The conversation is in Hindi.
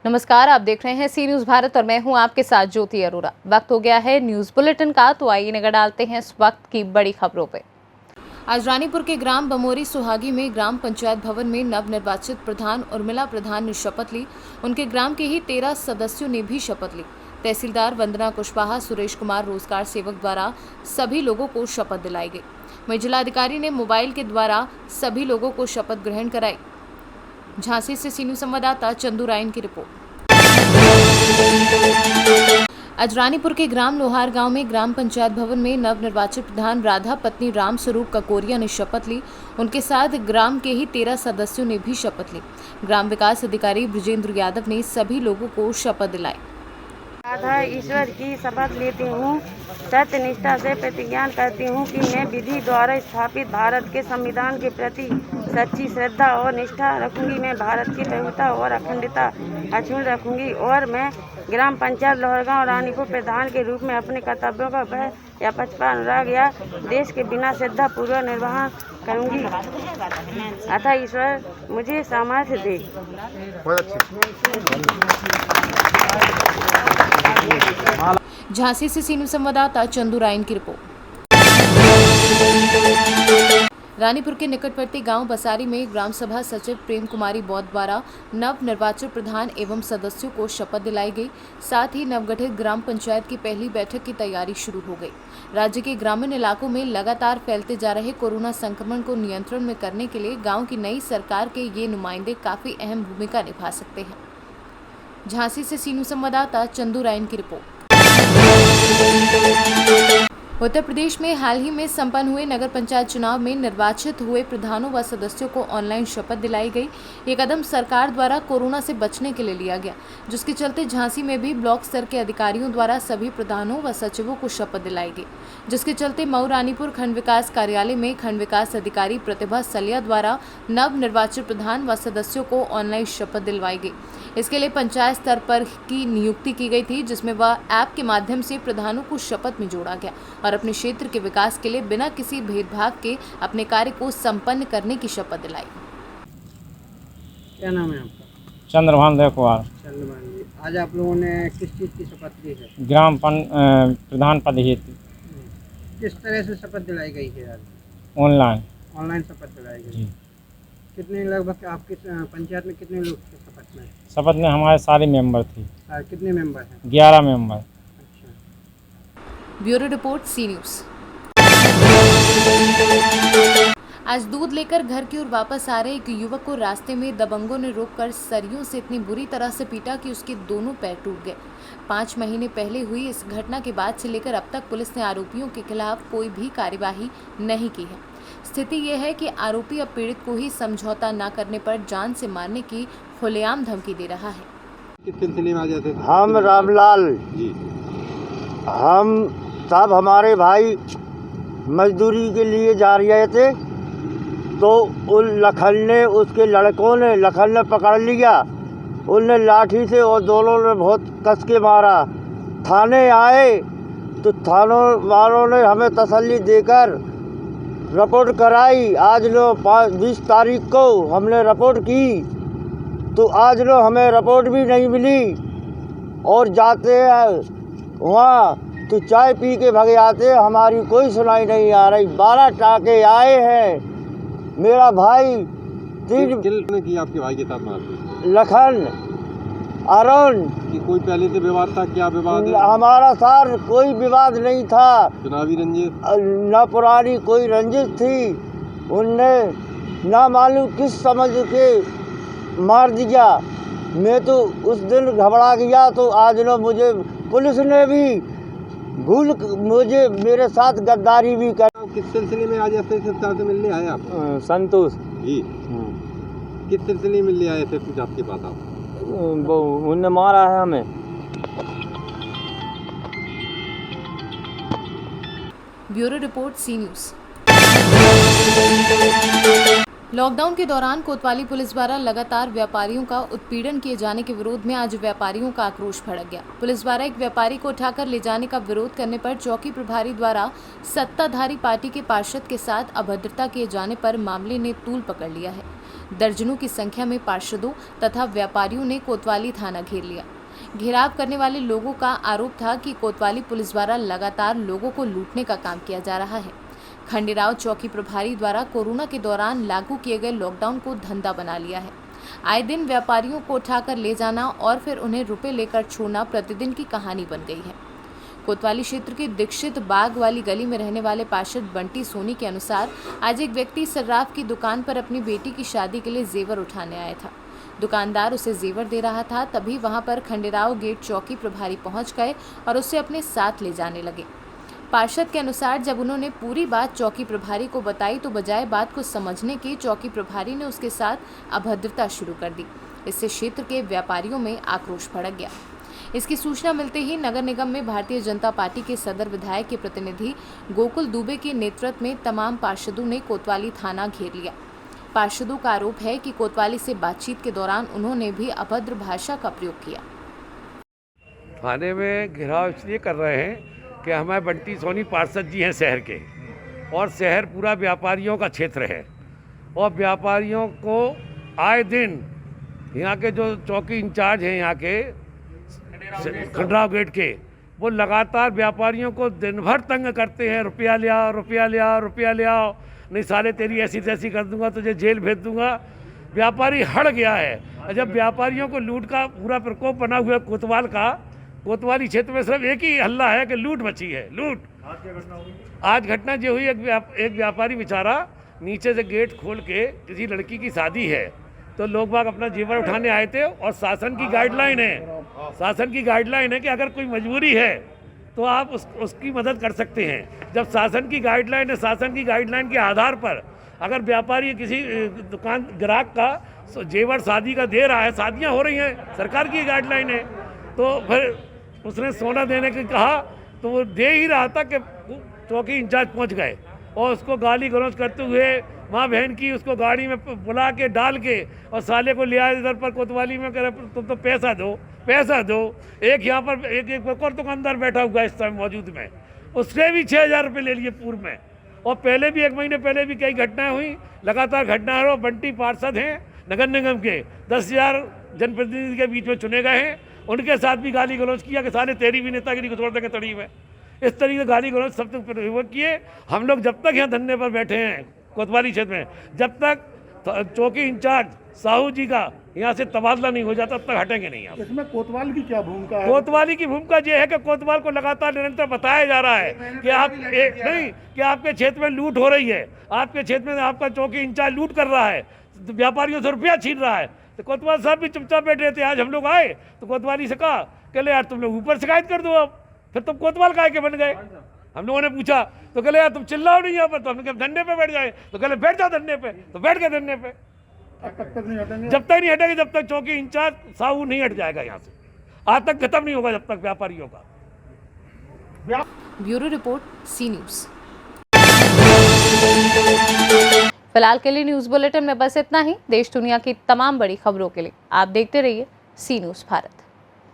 नमस्कार, आप देख रहे हैं सी न्यूज भारत और मैं हूं आपके साथ ज्योति अरोरा। वक्त हो गया है न्यूज बुलेटिन का, तो आइए नजर डालते हैं इस वक्त की बड़ी खबरों पे। आज रानीपुर के ग्राम बमोरी सुहागी में ग्राम पंचायत भवन में नवनिर्वाचित प्रधान उर्मिला प्रधान ने शपथ ली। उनके ग्राम के ही 13 सदस्यों ने भी शपथ ली। तहसीलदार वंदना कुशवाहा, सुरेश कुमार रोजगार सेवक द्वारा सभी लोगों को शपथ दिलाई गई। वहीं जिलाधिकारी ने मोबाइल के द्वारा सभी लोगों को शपथ ग्रहण कराई। झांसी से सी न्यूज संवाददाता चंदू रायन की रिपोर्ट। आज रानीपुर के ग्राम लोहार गांव में ग्राम पंचायत भवन में नवनिर्वाचित प्रधान राधा पत्नी राम स्वरूप ककोरिया ने शपथ ली। उनके साथ ग्राम के ही 13 सदस्यों ने भी शपथ ली। ग्राम विकास अधिकारी ब्रजेंद्र यादव ने सभी लोगों को शपथ दिलाई। राधा ईश्वर की शपथ लेती हूँ। सत्य निष्ठा से प्रतिज्ञा करती हूँ कि मैं विधि द्वारा स्थापित भारत के संविधान के प्रति सच्ची श्रद्धा और निष्ठा रखूंगी। मैं भारत की प्रभुता और अखंडता अक्षुण्ण रखूंगी और मैं ग्राम पंचायत लोहरगांव रानीपुर प्रधान के रूप में अपने कर्तव्यों का भय या पक्षपात अनुराग या देश के बिना श्रद्धा पूर्वक निर्वहन करूंगी। अतः ईश्वर मुझे सामर्थ्य दे। झांसी से सी न्यूज संवाददाता चंदू रायन की रिपोर्ट। रानीपुर के निकटवर्ती गांव बसारी में ग्राम सभा सचिव प्रेम कुमारी बौद्ध द्वारा नव निर्वाचित प्रधान एवं सदस्यों को शपथ दिलाई गई। साथ ही नवगठित ग्राम पंचायत की पहली बैठक की तैयारी शुरू हो गई। राज्य के ग्रामीण इलाकों में लगातार फैलते जा रहे कोरोना संक्रमण को नियंत्रण में करने के लिए गाँव की नई सरकार के ये नुमाइंदे काफी अहम भूमिका निभा सकते हैं। झांसी से सी न्यूज संवाददाता चंदू रायन की रिपोर्ट। उत्तर प्रदेश में हाल ही में संपन्न हुए नगर पंचायत चुनाव में निर्वाचित हुए प्रधानों व सदस्यों को ऑनलाइन शपथ दिलाई गई। ये कदम सरकार द्वारा कोरोना से बचने के लिए लिया गया, जिसके चलते झांसी में भी ब्लॉक स्तर के अधिकारियों द्वारा सभी प्रधानों व सचिवों को शपथ दिलाई गई, जिसके चलते मऊ रानीपुर खंड विकास कार्यालय में खंड विकास अधिकारी प्रतिभा सलिया द्वारा नव निर्वाचित प्रधान व सदस्यों को ऑनलाइन शपथ दिलवाई गई। इसके लिए पंचायत स्तर पर की नियुक्ति की गई थी, जिसमें वह ऐप के माध्यम से प्रधानों को शपथ में जोड़ा गया और अपने क्षेत्र के विकास के लिए बिना किसी भेदभाव के अपने कार्य को संपन्न करने की शपथ दिलाई। क्या नाम है आपका? चंद्रभान कुमार। चंद्रभान जी, आज आप लोगों ने किस चीज़ की शपथ ली है? ग्राम प्रधान पद हेतु। किस तरह से शपथ दिलाई गई है आज? ऑनलाइन शपथ दिलाई गई। कितने लगभग आपके पंचायत में कितने लोग थे शपथ में? शपथ में हमारे सारे मेंबर थे। कितने मेंबर हैं? 11 मेंबर। अच्छा। Bureau report C news. आज दूध लेकर घर की ओर वापस आ रहे एक युवक को रास्ते में दबंगों ने रोककर सरियों से इतनी बुरी तरह से पीटा कि उसके दोनों पैर टूट गए। 5 महीने पहले हुई इस घटना के बाद से लेकर अब तक पुलिस ने आरोपियों के खिलाफ कोई भी कार्यवाही नहीं की है। स्थिति यह है कि आरोपी अब पीड़ित को ही समझौता न करने पर जान से मारने की खुलेआम धमकी दे रहा है। किस सिलसिले में आ जाते थे? हम रामलाल जी, हम सब हमारे भाई मजदूरी के लिए जा रहे थे, तो उन लखन ने पकड़ लिया। उनने लाठी से और दोनों ने बहुत कस के मारा। थाने आए तो थानों वालों ने हमें तसल्ली देकर रिपोर्ट कराई। आज लो 20 तारीख को हमने रिपोर्ट की, तो आज लो हमें रिपोर्ट भी नहीं मिली। और जाते हैं वहाँ तो चाय पी के भगे आते, हमारी कोई सुनाई नहीं आ रही। 12 टाके आए हैं। मेरा भाई किसने की आपके भाई के साथ मारपीट? लखन, अरुण कि कोई पहले से विवाद था? क्या विवाद है? हमारा सार कोई विवाद नहीं था। चुनावी रंजिश? न पुरानी कोई रंजिश थी। उनने ना मालूम किस समझ के मार दिया। मैं तो उस दिन घबरा गया। तो आज लो मुझे पुलिस ने भी मुझे मेरे साथ गद्दारी भी कर। किस सिलसिले में आज ऐसे से मिलने आए आप? संतोष जी। किस सिलसिले में मिलने आए थे कुछ आपके पास आप? उनने मारा है हमें। Bureau report C news. Lockdown के दौरान कोतवाली पुलिस द्वारा लगातार व्यापारियों का उत्पीड़न किए जाने के विरोध में आज व्यापारियों का आक्रोश भड़क गया। पुलिस द्वारा एक व्यापारी को उठाकर ले जाने का विरोध करने पर चौकी प्रभारी द्वारा सत्ताधारी पार्टी के पार्षद के साथ अभद्रता किए जाने पर मामले ने तूल पकड़ लिया है। दर्जनों की संख्या में पार्षदों तथा व्यापारियों ने कोतवाली थाना घेर लिया। घेराव करने वाले लोगों का आरोप था कि कोतवाली पुलिस द्वारा लगातार लोगों को लूटने का काम किया जा रहा है। खंडेराव चौकी प्रभारी द्वारा कोरोना के दौरान लागू किए गए लॉकडाउन को धंधा बना लिया है। आए दिन व्यापारियों को उठाकर ले जाना और फिर उन्हें रुपए लेकर छोड़ना प्रतिदिन की कहानी बन गई है। कोतवाली क्षेत्र की दीक्षित बाग वाली गली में रहने वाले पार्षद बंटी सोनी के अनुसार आज एक व्यक्ति सर्राफ की दुकान पर अपनी बेटी की शादी के लिए जेवर उठाने आया था। दुकानदार उसे जेवर दे रहा था, तभी वहां पर खंडेराव गेट चौकी प्रभारी पहुंच गए और उसे अपने साथ ले जाने लगे। पार्षद के अनुसार जब उन्होंने पूरी बात चौकी प्रभारी को बताई तो बजाय बात को समझने के चौकी प्रभारी ने उसके साथ अभद्रता शुरू कर दी। इससे क्षेत्र के व्यापारियों में आक्रोश भड़क गया। इसकी सूचना मिलते ही नगर निगम में भारतीय जनता पार्टी के सदर विधायक के प्रतिनिधि गोकुल दुबे के नेतृत्व में तमाम पार्षदों ने कोतवाली थाना घेर लिया। पार्षदों का आरोप है कि कोतवाली से बातचीत के दौरान उन्होंने भी अभद्र भाषा का प्रयोग किया। थाने में घेराव इसलिए कर रहे हैं कि हमारे बंटी सोनी पार्षद जी हैं शहर के, और शहर पूरा व्यापारियों का क्षेत्र है, और व्यापारियों को आए दिन यहाँ के जो चौकी इंचार्ज हैं यहाँ के खंडराव गेट के, वो लगातार व्यापारियों को दिन भर तंग करते हैं। रुपया ले आओ, रुपया ले आओ, रुपया ले आओ, नहीं साले तेरी ऐसी तैसी कर दूंगा, तुझे जेल भेज दूंगा। व्यापारी हट गया है। और जब व्यापारियों को लूट का पूरा प्रकोप बना हुआ कोतवाल का, कोतवाली क्षेत्र में सिर्फ एक ही हल्ला है कि लूट मची है, लूट। आज घटना जो हुई, एक व्यापारी बेचारा नीचे से गेट खोल के, किसी लड़की की शादी है तो लोग बाग अपना जेवर उठाने आए थे, और शासन की गाइडलाइन है कि अगर कोई मजबूरी है तो आप उसकी मदद कर सकते हैं। जब शासन की गाइडलाइन है, शासन की गाइडलाइन के आधार पर अगर व्यापारी किसी दुकान ग्राहक का जेवर शादी का दे रहा है, शादियां हो रही हैं, सरकार की गाइडलाइन है, तो फिर उसने सोना देने के कहा तो वो दे ही रहा था कि चौकी इंचार्ज पहुंच गए और उसको गाली गलौज करते हुए माँ बहन की उसको गाड़ी में बुला के डाल के और साले को ले आए इधर पर कोतवाली में, कह रहे तुम तो पैसा दो, पैसा दो। एक यहाँ पर एक और दुकानदार बैठा हुआ इस समय मौजूद में, उससे भी 6,000 रुपये ले लिए पूर्व में। और पहले भी 1 महीने पहले भी कई घटनाएं हुई, लगातार घटनाएं हो। बंटी पार्षद हैं नगर निगम के, 10,000 जनप्रतिनिधि के बीच में चुने गए हैं, उनके साथ भी गाली गलौज किया कि साले तेरी भी नेतागिरी को छोड़ देंगे तड़ी में। इस तरीके से गाली गलौज सब तक किए। हम लोग जब तक यहाँ धरने पर बैठे हैं कोतवाली क्षेत्र में, जब तक चौकी इंचार्ज साहू जी का यहाँ से तबादला नहीं हो जाता तब तक हटेंगे नहीं। आप इसमें कोतवाल की क्या भूमिका है? कोतवाली की भूमिका ये है कि कोतवाल को लगातार निरंतर बताया जा रहा है कि आपके क्षेत्र में लूट हो रही है, आपके क्षेत्र में आपका चौकी इंचार्ज लूट कर रहा है, व्यापारियों से रुपया छीन रहा है। तो कोतवाल साहब भी चुपचाप बैठे थे। आज हम लोग आए तो कोतवाली से कहा कि यार तुम लोग ऊपर शिकायत कर दो, अब फिर तुम कोतवाल काहे के बन गए। हम लोगों ने पूछा तो कहले यार तुम चिल्लाओ नहीं यहाँ पर, तो हमने कहा धरने पे बैठ जाए, तो कहले बैठ जाओ धरने पे, तो बैठ गए धरने पे। तक नहीं हटेंगे? जब तक नहीं हटेंगे, जब तक चौकी इंचार्ज साहू नहीं हट जाएगा यहाँ से, आज तक खत्म नहीं होगा जब तक व्यापारियों का। ब्यूरो रिपोर्ट, सी न्यूज़। फिलहाल के लिए न्यूज़ बुलेटिन में बस इतना ही। देश दुनिया की तमाम बड़ी खबरों के लिए आप देखते रहिए सी न्यूज़ भारत।